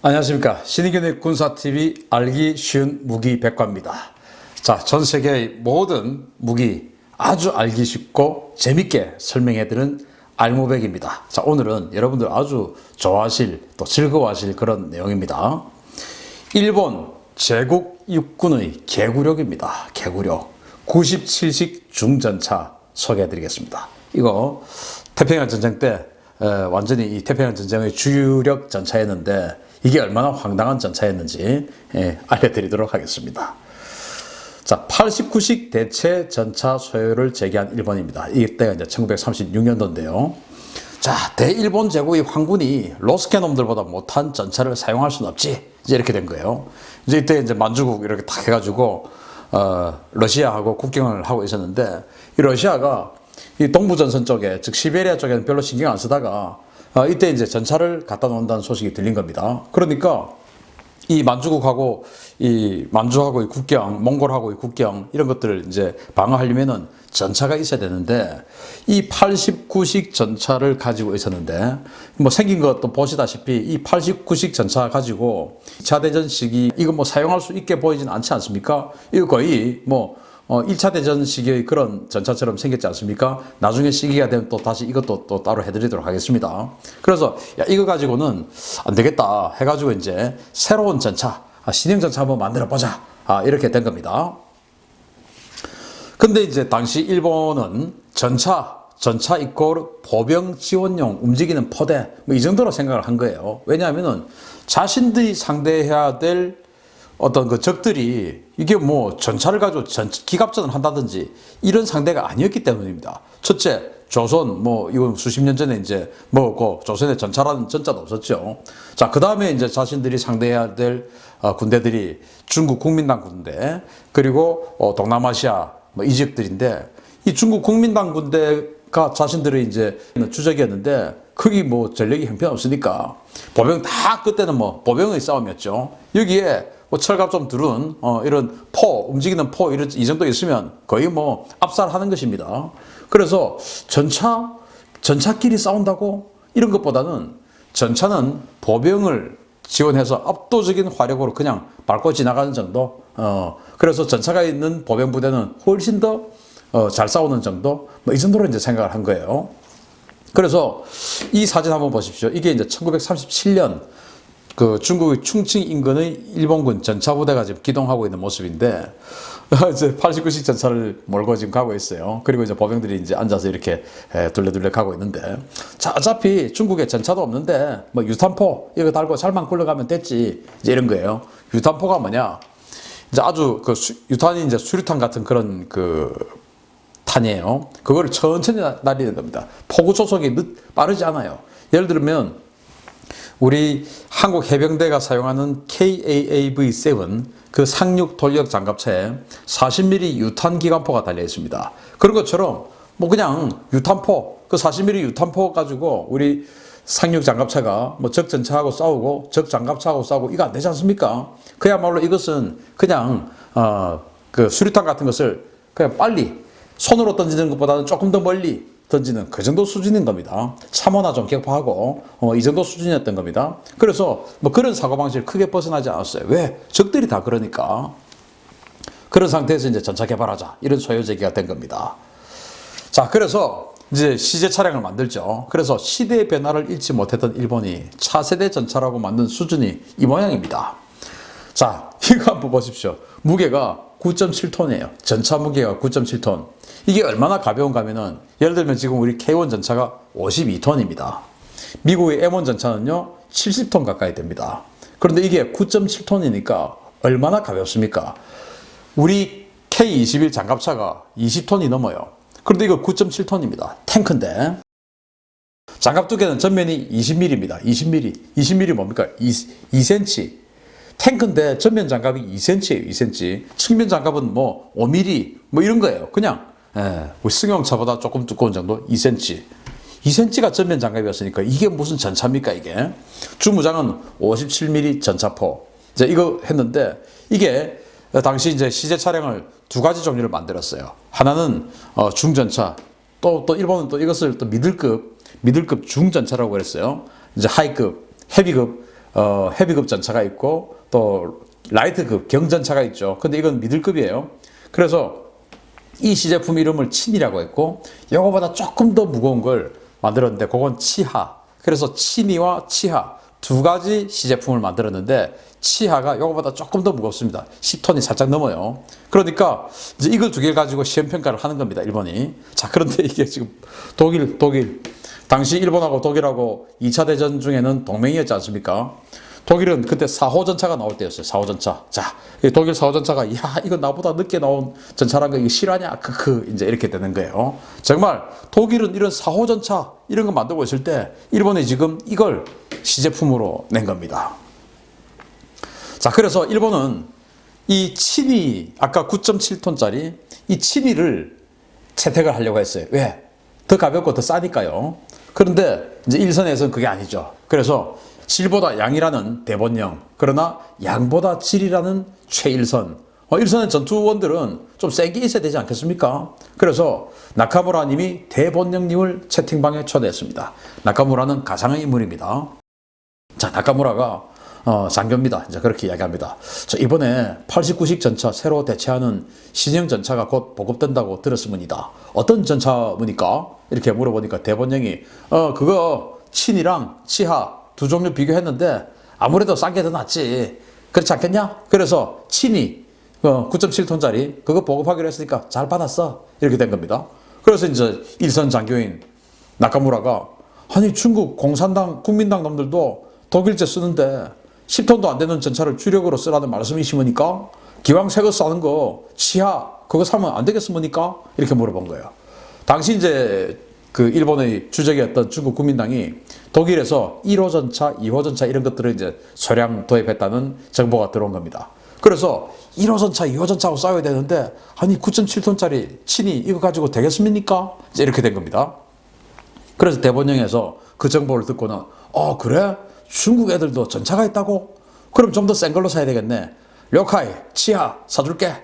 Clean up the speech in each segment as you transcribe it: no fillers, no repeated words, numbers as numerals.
안녕하십니까. 신의균의 군사TV 알기 쉬운 무기 백과입니다. 자, 전 세계의 모든 무기 아주 알기 쉽고 재밌게 설명해드리는 알무백입니다. 자, 오늘은 여러분들 아주 좋아하실 또 즐거워하실 그런 내용입니다. 일본 제국 육군의 개구력입니다. 개구력 97식 중전차 소개해드리겠습니다. 이거 태평양 전쟁 때 완전히 이 태평양 전쟁의 주력 전차였는데 이게 얼마나 황당한 전차였는지 알려드리도록 하겠습니다. 자, 89식 대체 전차 소요를 제기한 일본입니다. 이때가 이제 1936년도인데요. 자, 대일본 제국의 황군이 로스케 놈들보다 못한 전차를 사용할 수는 없지. 이제 이렇게 된 거예요. 이제 이때 이제 만주국 이렇게 딱 해가지고 러시아하고 국경을 하고 있었는데 이 러시아가 이 동부전선 쪽에 즉 시베리아 쪽에는 별로 신경 안 쓰다가 이때 이제 전차를 갖다 놓는다는 소식이 들린 겁니다. 그러니까 이 만주국하고 이 만주하고의 국경, 몽골하고의 국경 이런 것들을 이제 방어하려면은 전차가 있어야 되는데 이 89식 전차를 가지고 있었는데 뭐 생긴 것도 보시다시피 이 89식 전차 가지고 2차 대전 시기 이거 뭐 사용할 수 있게 보이진 않지 않습니까? 이거 거의 뭐 1차 대전 시기의 그런 전차처럼 생겼지 않습니까? 나중에 시기가 되면 또 다시 이것도 또 따로 해드리도록 하겠습니다. 그래서 야, 이거 가지고는 안 되겠다 해가지고 이제 새로운 전차, 신형 전차 한번 만들어 보자. 이렇게 된 겁니다. 근데 이제 당시 일본은 전차 이꼴 보병 지원용 움직이는 포대 뭐 이 정도로 생각을 한 거예요. 왜냐하면은 자신들이 상대해야 될 어떤 그 적들이 이게 뭐 전차를 가지고 기갑전을 한다든지 이런 상대가 아니었기 때문입니다. 첫째, 조선 뭐 이건 수십 년 전에 이제 뭐고 조선에 전차라는 전자도 없었죠. 자, 그 다음에 이제 자신들이 상대해야 될 군대들이 중국 국민당 군대 그리고 동남아시아 뭐 이 지역들인데 이 중국 국민당 군대가 자신들의 이제 주적이었는데 거기 뭐 전력이 형편없으니까 보병 다 그때는 뭐 보병의 싸움이었죠. 여기에 뭐 철갑 좀 두른 이런 움직이는 포 이 정도 있으면 거의 뭐 압살하는 것입니다. 그래서 전차끼리 싸운다고 이런 것보다는 전차는 보병을 지원해서 압도적인 화력으로 그냥 밟고 지나가는 정도. 그래서 전차가 있는 보병 부대는 훨씬 더 잘 싸우는 정도. 뭐 이 정도로 이제 생각을 한 거예요. 그래서 이 사진 한번 보십시오. 이게 이제 1937년 그 중국의 충칭 인근의 일본군 전차부대가 지금 기동하고 있는 모습인데 이제 89식 전차를 몰고 지금 가고 있어요. 그리고 이제 보병들이 이제 앉아서 이렇게 둘레둘레 가고 있는데 자, 어차피 중국에 전차도 없는데 뭐 유탄포 이거 달고 잘만 굴러가면 됐지 이제 이런 거예요. 유탄포가 뭐냐? 이제 아주 그 유탄이 이제 수류탄 같은 그런 그 탄이에요. 그거를 천천히 날리는 겁니다. 포구 초속이 빠르지 않아요. 예를 들면 우리 한국 해병대가 사용하는 KAAV-7 그 상륙 돌격 장갑차에 40mm 유탄 기관포가 달려 있습니다. 그런 것처럼 뭐 그냥 유탄포 그 40mm 유탄포 가지고 우리 상륙 장갑차가 뭐 적 전차하고 싸우고 적 장갑차하고 싸우고 이거 안 되지 않습니까? 그야말로 이것은 그냥 그 수류탄 같은 것을 그냥 빨리 손으로 던지는 것보다는 조금 더 멀리 던지는 그 정도 수준인 겁니다. 참호나 좀 격파하고 이 정도 수준이었던 겁니다. 그래서 뭐 그런 사고방식을 크게 벗어나지 않았어요. 왜? 적들이 다 그러니까. 그런 상태에서 이제 전차 개발하자 이런 소요 제기가 된 겁니다. 자, 그래서 이제 시제 차량을 만들죠. 그래서 시대의 변화를 잃지 못했던 일본이 차세대 전차라고 만든 수준이 이 모양입니다. 자, 이거 한번 보십시오. 무게가 9.7톤이에요. 전차 무게가 9.7톤. 이게 얼마나 가벼운가 하면은 예를 들면 지금 우리 K1 전차가 52톤입니다. 미국의 M1 전차는요 70톤 가까이 됩니다. 그런데 이게 9.7톤이니까 얼마나 가볍습니까? 우리 K21 장갑차가 20톤이 넘어요. 그런데 이거 9.7톤입니다. 탱크인데 장갑 두께는 전면이 20mm입니다. 20mm 뭡니까? 2cm. 탱크인데 전면 장갑이 2cm예요. 2cm. 측면 장갑은 뭐 5mm 뭐 이런 거예요. 그냥 승용차보다 조금 두꺼운 정도 2cm. 2cm가 전면 장갑이었으니까 이게 무슨 전차입니까 이게? 주무장은 57mm 전차포. 이제 이거 했는데 이게 당시 이제 시제 차량을 두 가지 종류를 만들었어요. 하나는 중전차. 또 일본은 또 이것을 또 미들급 중전차라고 그랬어요. 이제 하이급, 헤비급 헤비급 전차가 있고 또 라이트급 경전차가 있죠. 근데 이건 미들급이에요. 그래서 이 시제품 이름을 친이라고 했고 이거보다 조금 더 무거운 걸 만들었는데 그건 치하. 그래서 친이와 치하 두 가지 시제품을 만들었는데 치하가 이거보다 조금 더 무겁습니다. 10톤이 살짝 넘어요. 그러니까 이제 이걸 두 개를 가지고 시험 평가를 하는 겁니다. 일본이. 자, 그런데 이게 지금 독일 당시 일본하고 독일하고 2차 대전 중에는 동맹이었지 않습니까? 독일은 그때 4호 전차가 나올 때였어요. 4호 전차. 자, 독일 4호 전차가 야, 이거 나보다 늦게 나온 전차란 거 이거 실화냐? 크크 이제 이렇게 되는 거예요. 정말 독일은 이런 4호 전차 이런 거 만들고 있을 때 일본이 지금 이걸 시제품으로 낸 겁니다. 자, 그래서 일본은 이 친이 아까 9.7톤짜리 이 친이를 채택을 하려고 했어요. 왜? 더 가볍고 더 싸니까요. 그런데 이제 일선에서는 그게 아니죠. 그래서 질보다 양이라는 대본령, 그러나 양보다 질이라는 최일선. 일선의 전투원들은 좀 세게 있어야 되지 않겠습니까? 그래서 나카무라님이 대본령님을 채팅방에 초대했습니다. 나카무라는 가상의 인물입니다. 자, 나카무라가 장교입니다. 이제 그렇게 이야기합니다. 자, 이번에 89식 전차 새로 대체하는 신형 전차가 곧 보급된다고 들었습니다. 어떤 전차입니까? 이렇게 물어보니까 대본령이 그거 친이랑 치하 두 종류 비교했는데 아무래도 싼 게 더 낫지. 그렇지 않겠냐? 그래서 친이 9.7톤짜리 그거 보급하기로 했으니까 잘 받았어. 이렇게 된 겁니다. 그래서 이제 일선 장교인 나카무라가 아니 중국 공산당 국민당 놈들도 독일제 쓰는데 10톤도 안 되는 전차를 주력으로 쓰라는 말씀이시니까 기왕 새 거 싸는 거 치하 그거 사면 안 되겠습니까? 이렇게 물어본 거예요. 당시 이제 그 일본의 주적이었던 중국 국민당이 독일에서 1호 전차, 2호 전차 이런 것들을 이제 소량 도입했다는 정보가 들어온 겁니다. 그래서 1호 전차, 2호 전차하고 싸워야 되는데 아니 9.7톤짜리 친이 이거 가지고 되겠습니까? 이제 이렇게 된 겁니다. 그래서 대본령에서 그 정보를 듣고는 그래? 중국 애들도 전차가 있다고? 그럼 좀 더 센 걸로 사야 되겠네. 료카이, 치하 사줄게.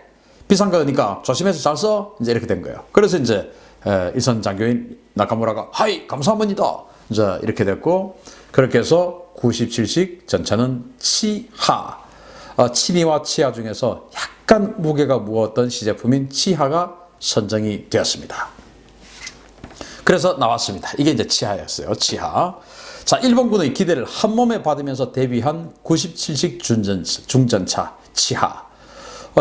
비싼 거니까 조심해서 잘 써. 이제 이렇게 된 거예요. 그래서 이제 일선 장교인 나카무라가 하이 감사합니다. 이제 이렇게 됐고 그렇게 해서 97식 전차는 치하. 친이와 치하 중에서 약간 무게가 무거웠던 시제품인 치하가 선정이 되었습니다. 그래서 나왔습니다. 이게 이제 치하였어요. 치하. 자, 일본군의 기대를 한 몸에 받으면서 데뷔한 97식 중전차 치하.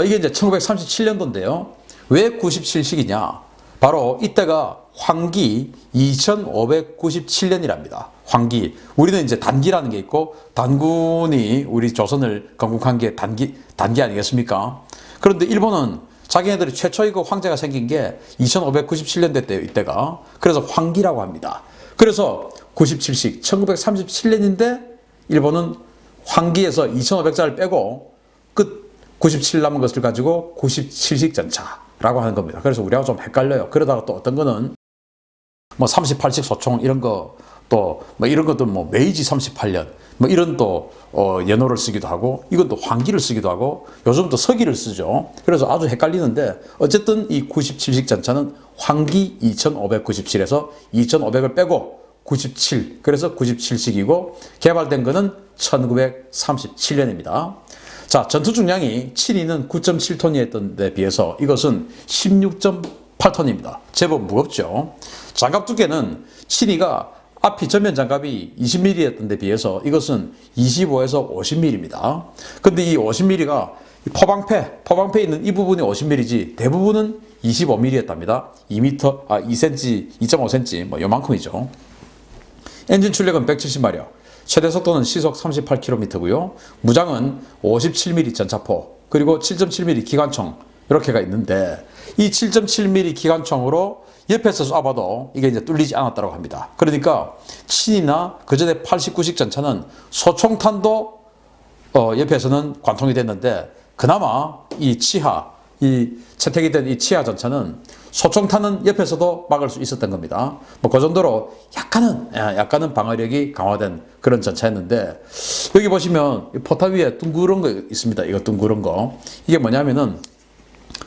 이게 이제 1937년도인데요. 왜 97식이냐? 바로 이때가 황기 2597년이랍니다. 황기. 우리는 이제 단기라는 게 있고 단군이 우리 조선을 건국한 게 단기 아니겠습니까? 그런데 일본은 자기네들이 최초의 그 황제가 생긴 게 2597년대 때예요, 이때가. 그래서 황기라고 합니다. 그래서 97식 1937년인데 일본은 황기에서 2500자를 빼고 끝 97 남은 것을 가지고 97식 전차라고 하는 겁니다. 그래서 우리하고 좀 헷갈려요. 그러다가 또 어떤 거는 뭐 38식 소총 이런 거 또 뭐 이런 것도 뭐 메이지 38년 뭐 이런 또 연호를 쓰기도 하고 이건 또 황기를 쓰기도 하고 요즘 또 서기를 쓰죠. 그래서 아주 헷갈리는데 어쨌든 이 97식 전차는 황기 2597에서 2500을 빼고 97 그래서 97식이고 개발된 거는 1937년입니다. 자, 전투 중량이 친이는 9.7톤이었던 데 비해서 이것은 16.8톤입니다. 제법 무겁죠. 장갑 두께는 친이가 앞이 전면 장갑이 20mm였던 데 비해서 이것은 25에서 50mm입니다. 근데 이 50mm가 포방패에 있는 이 부분이 50mm지 대부분은 25mm였답니다. 2cm, 2.5cm 뭐 요만큼이죠. 엔진 출력은 170마력, 최대 속도는 시속 38km고요. 무장은 57mm 전차포, 그리고 7.7mm 기관총 이렇게가 있는데 이 7.7mm 기관총으로 옆에서 쏴봐도 이게 이제 뚫리지 않았다고 합니다. 그러니까 친이나 그전에 89식 전차는 소총탄도 옆에서는 관통이 됐는데 그나마 이 치하, 이 채택이 된 이 치하 전차는 소총탄은 옆에서도 막을 수 있었던 겁니다. 뭐 그 정도로 약간은 방어력이 강화된 그런 전차였는데 여기 보시면 포탑 위에 둥그런 거 있습니다. 이거 둥그런 거. 이게 뭐냐면은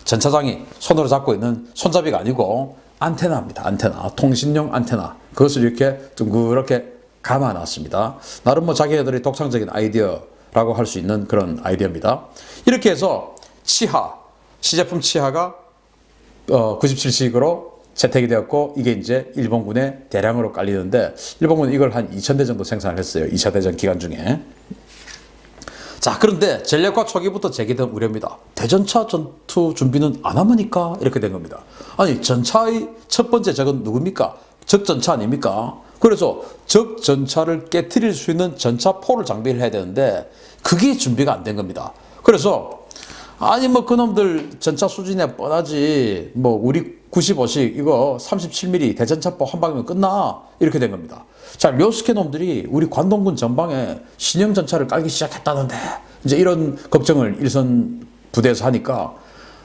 전차장이 손으로 잡고 있는 손잡이가 아니고 안테나입니다. 안테나. 통신용 안테나. 그것을 이렇게 둥그렇게 감아놨습니다. 나름 뭐 자기네들이 독창적인 아이디어라고 할 수 있는 그런 아이디어입니다. 이렇게 해서 시제품 치하가 97식으로 채택이 되었고, 이게 이제 일본군에 대량으로 깔리는데, 일본군은 이걸 한 2000대 정도 생산을 했어요. 2차 대전 기간 중에. 자, 그런데 전략과 초기부터 제기된 우려입니다. 대전차 전투 준비는 안 하니까 이렇게 된 겁니다. 아니, 전차의 첫 번째 적은 누굽니까? 적전차 아닙니까? 그래서 적전차를 깨트릴 수 있는 전차포를 장비를 해야 되는데 그게 준비가 안 된 겁니다. 그래서 아니 뭐 그놈들 전차 수준에 뻔하지, 뭐 우리 95식 이거 37mm 대전차포 한 방이면 끝나, 이렇게 된 겁니다. 자, 료스케 놈들이 우리 관동군 전방에 신형 전차를 깔기 시작했다는데, 이제 이런 걱정을 일선 부대에서 하니까,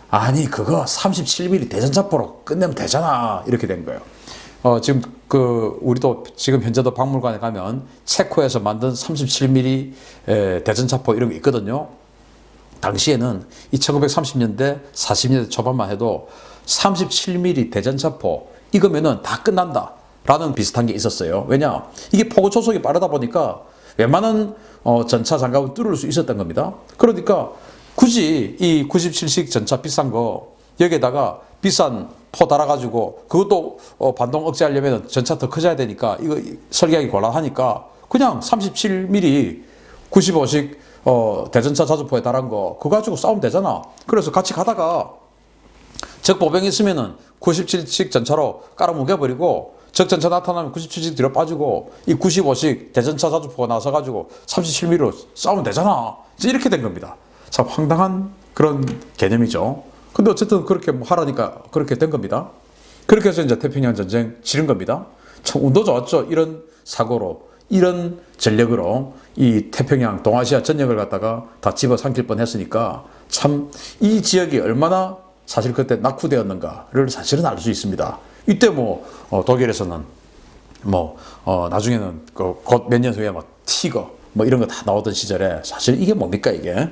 아니 그거 37mm 대전차포로 끝내면 되잖아, 이렇게 된 거예요. 지금 우리도 지금 현재도 박물관에 가면 체코에서 만든 37mm 대전차포 이런 게 있거든요. 당시에는 이 1930년대 40년대 초반만 해도 37mm 대전차포 이거면은 다 끝난다 라는 비슷한 게 있었어요. 왜냐, 이게 포구 초속이 빠르다 보니까 웬만한 전차 장갑은 뚫을 수 있었던 겁니다. 그러니까 굳이 이 97식 전차 비싼 거 여기에다가 비싼 포 달아가지고 그것도 반동 억제하려면 전차 더 커져야 되니까 이거 설계하기 곤란하니까 그냥 37mm 95식 대전차 자주포에 달한 거 그거 가지고 싸우면 되잖아. 그래서 같이 가다가 적 보병이 있으면은 97식 전차로 깔아뭉개버리고, 적 전차 나타나면 97식 뒤로 빠지고 이 95식 대전차 자주포가 나서가지고 37mm로 싸우면 되잖아. 이제 이렇게 된 겁니다. 참 황당한 그런 개념이죠. 근데 어쨌든 그렇게 뭐 하라니까 그렇게 된 겁니다. 그렇게 해서 이제 태평양 전쟁 치른 겁니다. 참 운도 좋았죠. 이런 사고로, 이런 전력으로 이 태평양 동아시아 전역을 갖다가 다 집어삼킬 뻔했으니까 참 이 지역이 얼마나 사실 그때 낙후되었는가를 사실은 알 수 있습니다. 이때 뭐 독일에서는 뭐 나중에는 곧 몇 년 후에 막 티거 뭐 이런 거 다 나오던 시절에 사실 이게 뭡니까 이게?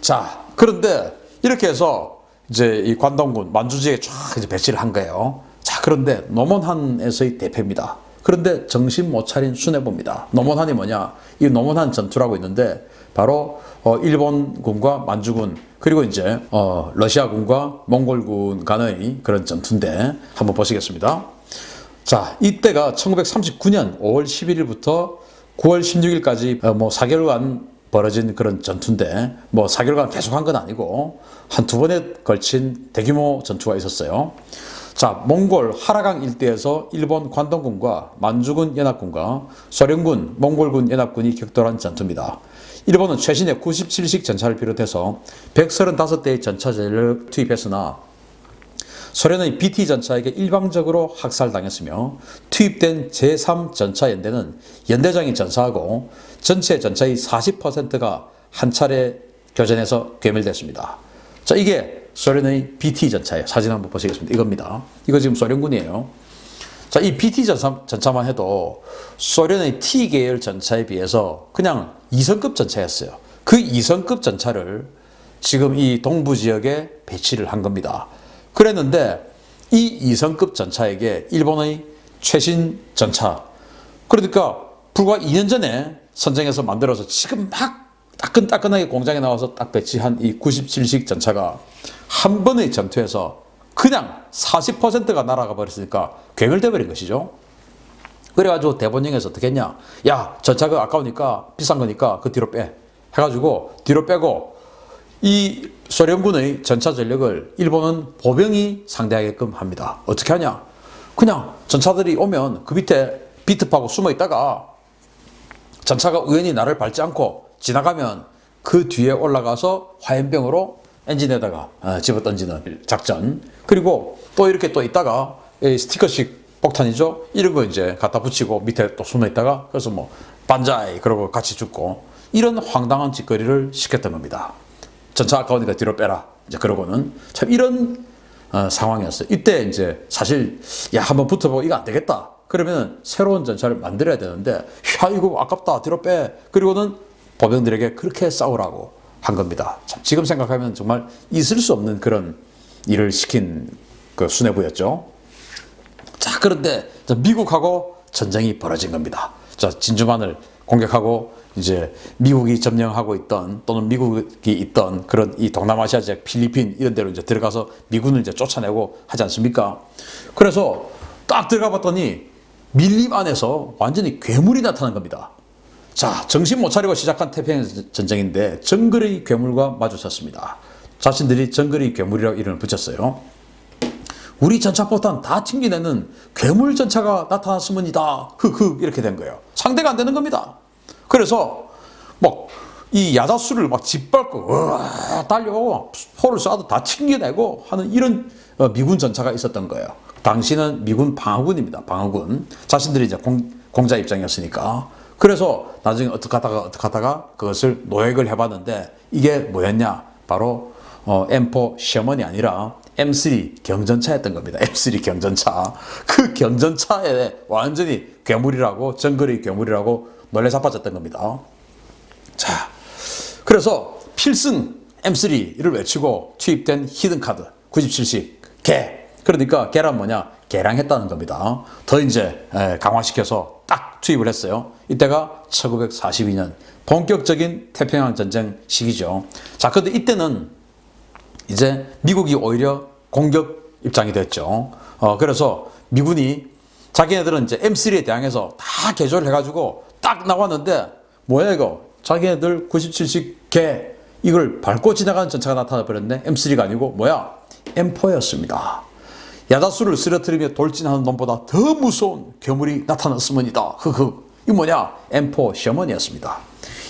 자, 그런데 이렇게 해서 이제 이 관동군 만주지에 쫙 이제 배치를 한 거예요. 자, 그런데 노몬한에서의 대패입니다. 그런데 정신 못 차린 수뇌부입니다. 노몬한이 뭐냐? 이 노몬한 전투라고 있는데 바로 일본군과 만주군 그리고 이제 러시아군과 몽골군 간의 그런 전투인데 한번 보시겠습니다. 자, 이때가 1939년 5월 11일부터 9월 16일까지 뭐 4개월간 벌어진 그런 전투인데, 뭐 4개월간 계속 한 건 아니고 한 두 번에 걸친 대규모 전투가 있었어요. 자, 몽골 하라강 일대에서 일본 관동군과 만주군 연합군과 소련군, 몽골군 연합군이 격돌한 전투입니다. 일본은 최신의 97식 전차를 비롯해서 135대의 전차 전력을 투입했으나 소련의 BT 전차에게 일방적으로 학살당했으며 투입된 제3전차연대는 연대장이 전사하고 전체 전차의 40%가 한 차례 교전에서 괴멸됐습니다. 자, 이게 소련의 BT 전차예요. 사진 한번 보시겠습니다. 이겁니다. 이거 지금 소련군이에요. 자, 이 BT 전차만 해도 소련의 T계열 전차에 비해서 그냥 2성급 전차였어요. 그 2성급 전차를 지금 이 동부 지역에 배치를 한 겁니다. 그랬는데 이 2성급 전차에게 일본의 최신 전차, 그러니까 불과 2년 전에 선정해서 만들어서 지금 막 따끈따끈하게 공장에 나와서 딱 배치한 이 97식 전차가 한 번의 전투에서 그냥 40%가 날아가 버렸으니까 괴멸돼 버린 것이죠. 그래가지고 대본령에서 어떻게 했냐? 야, 전차가 아까우니까 비싼 거니까 그 뒤로 빼 해가지고 뒤로 빼고 이 소련군의 전차 전력을 일본은 보병이 상대하게끔 합니다. 어떻게 하냐? 그냥 전차들이 오면 그 밑에 비트파고 숨어 있다가 전차가 우연히 나를 밟지 않고 지나가면 그 뒤에 올라가서 화염병으로 엔진에다가 집어 던지는 작전. 그리고 또 이렇게 또 있다가 스티커식 폭탄이죠. 이런 거 이제 갖다 붙이고 밑에 또 숨어 있다가 그래서 뭐 반자이 그러고 같이 죽고 이런 황당한 짓거리를 시켰던 겁니다. 전차 아까우니까 뒤로 빼라. 이제 그러고는 참 이런 상황이었어요. 이때 이제 사실 야 한번 붙어보고 이거 안 되겠다. 그러면 새로운 전차를 만들어야 되는데 야 이거 아깝다. 뒤로 빼. 그리고는 보병들에게 그렇게 싸우라고 한 겁니다. 참 지금 생각하면 정말 있을 수 없는 그런 일을 시킨 그 수뇌부였죠. 자, 그런데 미국하고 전쟁이 벌어진 겁니다. 자, 진주만을 공격하고 이제 미국이 점령하고 있던 또는 미국이 있던 그런 이 동남아시아 지역 필리핀 이런 데로 이제 들어가서 미군을 이제 쫓아내고 하지 않습니까? 그래서 딱 들어가 봤더니 밀림 안에서 완전히 괴물이 나타난 겁니다. 자, 정신 못 차리고 시작한 태평양 전쟁인데 정글의 괴물과 마주쳤습니다. 자신들이 정글의 괴물이라고 이름을 붙였어요. 우리 전차포탄 다 튕겨내는 괴물 전차가 나타났으면이다. 흑흑 이렇게 된 거예요. 상대가 안 되는 겁니다. 그래서 막 이 야자수를 막 짓밟고 달려오고 포를 쏴도 다 튕겨내고 하는 이런 미군 전차가 있었던 거예요. 당시는 미군 방어군입니다. 방어군. 자신들이 이제 공자 입장이었으니까. 그래서 나중에 어떻게 하다가 그것을 노획을 해봤는데 이게 뭐였냐? 바로 M4 셔먼이 아니라 M3 경전차였던 겁니다. M3 경전차. 그 경전차에 완전히 괴물이라고, 정글의 괴물이라고 놀래 자빠졌던 겁니다. 자, 그래서 필승 M3를 외치고 투입된 히든카드 97식 개. 그러니까 개란 뭐냐? 개량했다는 겁니다. 더 이제 강화시켜서 딱 투입을 했어요. 이때가 1942년 본격적인 태평양 전쟁 시기죠. 자, 근데 이때는 이제 미국이 오히려 공격 입장이 됐죠. 그래서 미군이 자기네들은 이제 M3에 대항해서 다 개조를 해가지고 딱 나왔는데 뭐야 이거? 자기네들 97식 개 이걸 밟고 지나가는 전차가 나타나 버렸네. M3가 아니고 뭐야? M4였습니다. 야자수를 쓰러뜨리며 돌진하는 놈보다 더 무서운 괴물이 나타났으면이다. 흑흑. 이 뭐냐? M4 셔먼이었습니다.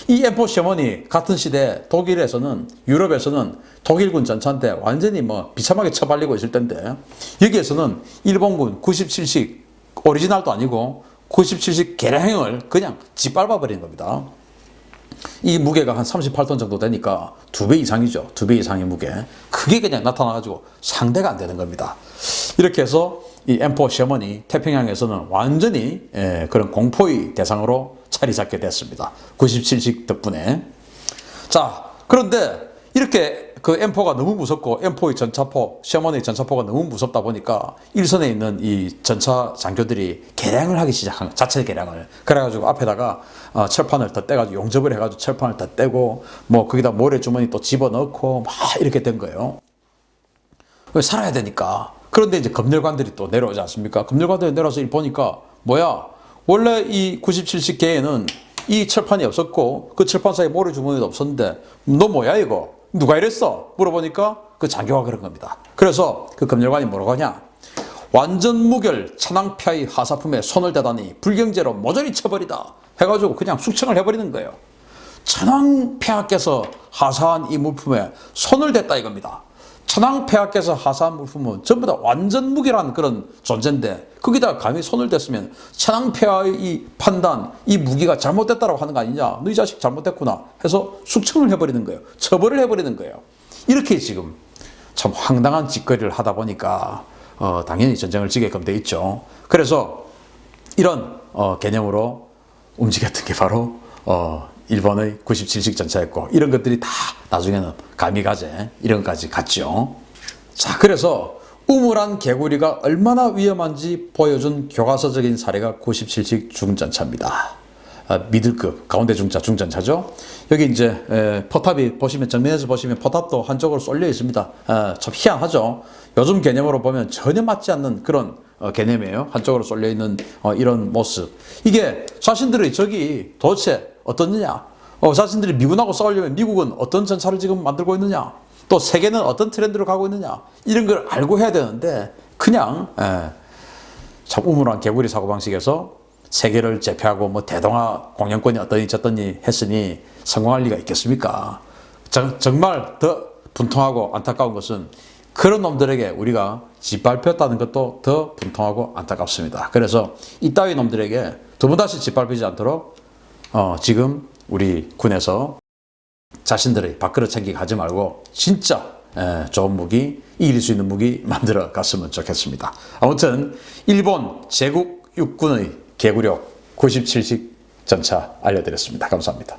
이 M4 셔먼이 같은 시대 독일에서는, 유럽에서는 독일군 전차한테 완전히 뭐 비참하게 처발리고 있을 텐데 여기에서는 일본군 97식 오리지널도 아니고 97식 개량형을 그냥 짓밟아 버린 겁니다. 이 무게가 한 38톤 정도 되니까 2배 이상이죠. 2배 이상의 무게. 그게 그냥 나타나가지고 상대가 안 되는 겁니다. 이렇게 해서 이 M4 셔먼이 태평양에서는 완전히 그런 공포의 대상으로 자리 잡게 됐습니다. 97식 덕분에. 자, 그런데 이렇게 그 M4가 너무 무섭고 M4의 전차포, 셔먼의 전차포가 너무 무섭다 보니까 일선에 있는 이 전차 장교들이 개량을 하기 시작한 거예요. 자체 개량을. 그래가지고 앞에다가 철판을 더 떼가지고 용접을 해가지고 철판을 더 떼고 뭐 거기다 모래주머니 또 집어넣고 막 이렇게 된 거예요. 살아야 되니까. 그런데 이제 검열관들이 또 내려오지 않습니까? 검열관들이 내려와서 보니까 뭐야? 원래 이 97식 개에는 이 철판이 없었고 그 철판 사이에 모래주머니도 없었는데 너 뭐야 이거? 누가 이랬어? 물어보니까 그 장교가 그런 겁니다. 그래서 그 검열관이 뭐라고 하냐? 완전 무결 천황폐하의 하사품에 손을 대다니 불경제로 모조리 쳐버리다 해가지고 그냥 숙청을 해버리는 거예요. 천황폐하께서 하사한 이 물품에 손을 댔다 이겁니다. 천황폐하께서 하사한 물품은 전부 다 완전 무결한 그런 존재인데 거기다 감히 손을 댔으면 천황폐하의 이 판단, 이 무기가 잘못됐다고 하는 거 아니냐? 너 이 자식 잘못됐구나 해서 숙청을 해버리는 거예요. 처벌을 해버리는 거예요. 이렇게 지금 참 황당한 짓거리를 하다 보니까 당연히 전쟁을 지게끔 돼 있죠. 그래서 이런 개념으로 움직였던 게 바로 일본의 97식 전차였고 이런 것들이 다 나중에는 가미가제 이런 것까지 갔죠. 자, 그래서 우물안 개구리가 얼마나 위험한지 보여준 교과서적인 사례가 97식 중전차입니다. 미들급 가운데 중차 중전차죠. 여기 이제 포탑이 보시면 정면에서 보시면 포탑도 한쪽으로 쏠려 있습니다. 참 희한하죠. 요즘 개념으로 보면 전혀 맞지 않는 그런 개념이에요. 한쪽으로 쏠려 있는 이런 모습. 이게 자신들의 적이 도대체 어떻느냐? 자신들이 미군하고 싸우려면 미국은 어떤 전차를 지금 만들고 있느냐? 또 세계는 어떤 트렌드로 가고 있느냐? 이런 걸 알고 해야 되는데 그냥 참 우물안 개구리 사고방식에서 세계를 제패하고 뭐 대동아 공영권이 어떠니 저떠니 했으니 성공할 리가 있겠습니까? 정말 더 분통하고 안타까운 것은 그런 놈들에게 우리가 짓밟혔다는 것도 더 분통하고 안타깝습니다. 그래서 이따위 놈들에게 두 번 다시 짓밟히지 않도록 지금 우리 군에서 자신들의 밥그릇 챙기기 하지 말고 진짜 좋은 무기, 이길 수 있는 무기 만들어 갔으면 좋겠습니다. 아무튼 일본 제국 육군의 개구력 97식 전차 알려드렸습니다. 감사합니다.